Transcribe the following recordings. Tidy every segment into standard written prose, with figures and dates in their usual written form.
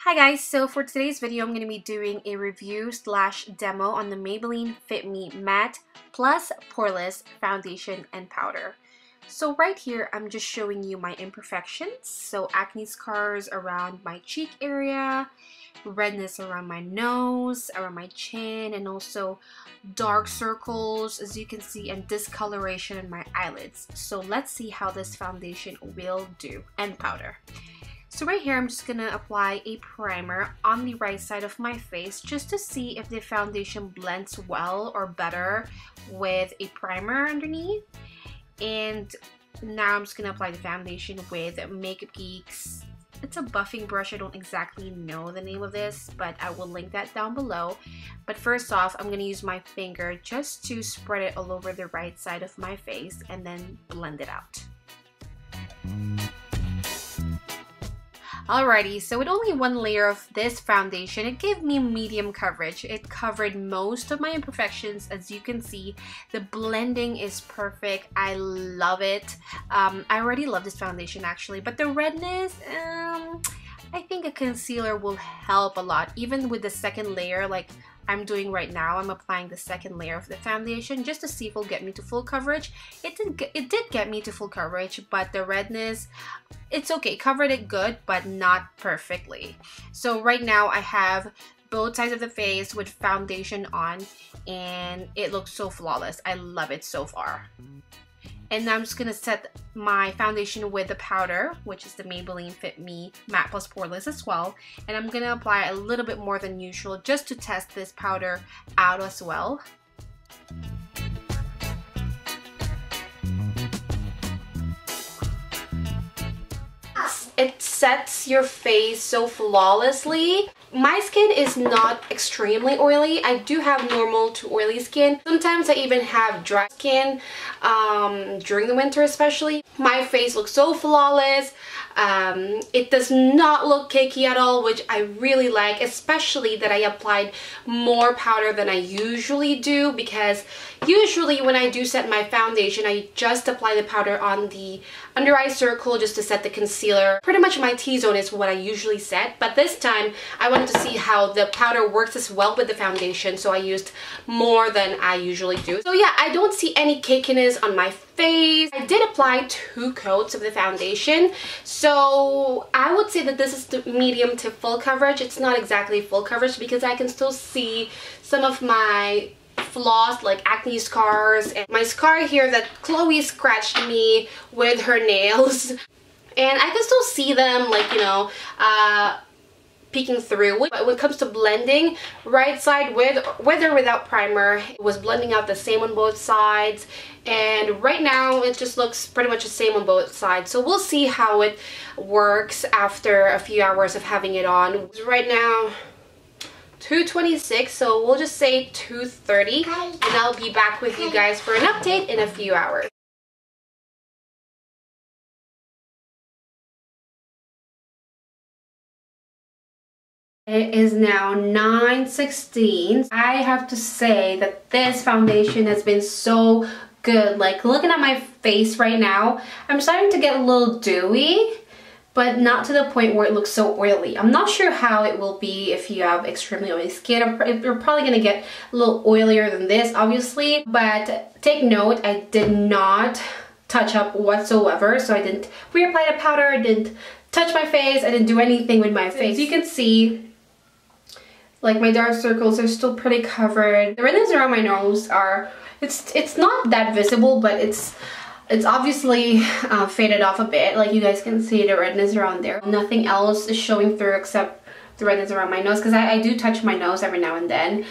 Hi guys, so for today's video I'm going to be doing a review slash demo on the Maybelline Fit Me Matte Plus Poreless Foundation and Powder. So right here I'm just showing you my imperfections, so acne scars around my cheek area, redness around my nose, around my chin, and also dark circles as you can see, and discoloration in my eyelids. So let's see how this foundation will do, and powder. So right here, I'm just gonna apply a primer on the right side of my face just to see if the foundation blends well or better with a primer underneath. And now I'm just gonna apply the foundation with Makeup Geek's. It's a buffing brush. I don't exactly know the name of this, but I will link that down below. But first off, I'm gonna use my finger just to spread it all over the right side of my face and then blend it out. Alrighty, so with only one layer of this foundation, it gave me medium coverage. It covered most of my imperfections. As you can see, the blending is perfect. I love it. I already love this foundation actually, but the redness, I think a concealer will help a lot. Even with the second layer, like I'm doing right now, I'm applying the second layer of the foundation just to see if it'll get me to full coverage. It did get me to full coverage, but the redness, it's okay, covered it good, but not perfectly. So right now I have both sides of the face with foundation on, and it looks so flawless. I love it so far. And now I'm just gonna set my foundation with the powder, which is the Maybelline Fit Me Matte Plus Poreless as well. And I'm gonna apply a little bit more than usual just to test this powder out as well. It sets your face so flawlessly. My skin is not extremely oily. I do have normal to oily skin. Sometimes I even have dry skin during the winter especially. My face looks so flawless. It does not look cakey at all, which I really like, especially that I applied more powder than I usually do, because usually when I do set my foundation, I just apply the powder on the under eye circle just to set the concealer. Pretty much my T-zone is what I usually set, but this time I wanted to see how the powder works as well with the foundation, so I used more than I usually do. So yeah, I don't see any cakiness on my face. I did apply 2 coats of the foundation, so I would say that this is the medium to full coverage. It's not exactly full coverage because I can still see some of my flaws like acne scars and my scar here that Chloe scratched me with her nails, and I can still see them, like, you know, peeking through. But when it comes to blending, right side with or without primer, it was blending out the same on both sides, and right now it just looks pretty much the same on both sides. So we'll see how it works after a few hours of having it on. Right now 2:26, so we'll just say 2:30, and I'll be back with you guys for an update in a few hours. It is now 9:16. I have to say that this foundation has been so good. Like, looking at my face right now, I'm starting to get a little dewy, but not to the point where it looks so oily. I'm not sure how it will be if you have extremely oily skin. You're probably gonna get a little oilier than this, obviously, but take note, I did not touch up whatsoever, so I didn't reapply the powder, I didn't touch my face, I didn't do anything with my face. As you can see, like, my dark circles are still pretty covered. The redness around my nose are, it's not that visible, but it's obviously faded off a bit. Like, you guys can see the redness around there. Nothing else is showing through except the redness around my nose, because I do touch my nose every now and then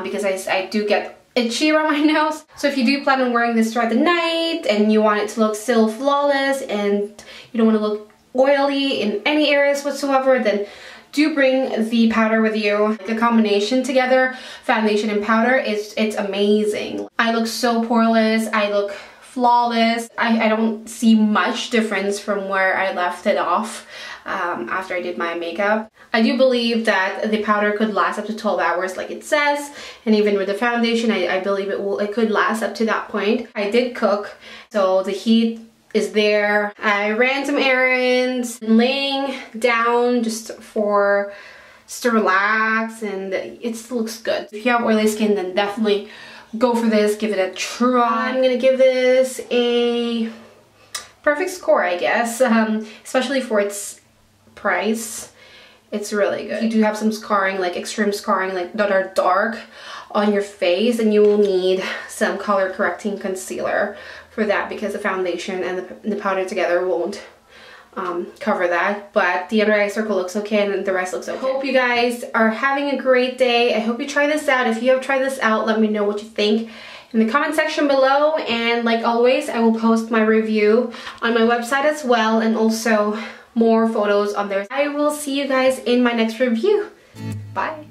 because I do get itchy around my nose. So if you do plan on wearing this throughout the night and you want it to look still flawless and you don't want to look oily in any areas whatsoever, then do bring the powder with you. The combination together, foundation and powder, it's amazing. I look so poreless, I look flawless. I don't see much difference from where I left it off after I did my makeup. I do believe that the powder could last up to 12 hours like it says, and even with the foundation I believe it could last up to that point. I did cook, so the heat is there. I ran some errands, laying down just to relax, and it still looks good. If you have oily skin, then definitely go for this, give it a try. I'm gonna give this a perfect score, I guess, especially for its price. It's really good. If you do have some scarring, like extreme scarring, like that are dark on your face, and you will need some color correcting concealer for that, because the foundation and the powder together won't cover that. But the under eye circle looks okay, and the rest looks okay. I hope you guys are having a great day. I hope you try this out. If you have tried this out, let me know what you think in the comment section below, and like always, I will post my review on my website as well, and also more photos on there. I will see you guys in my next review. Bye.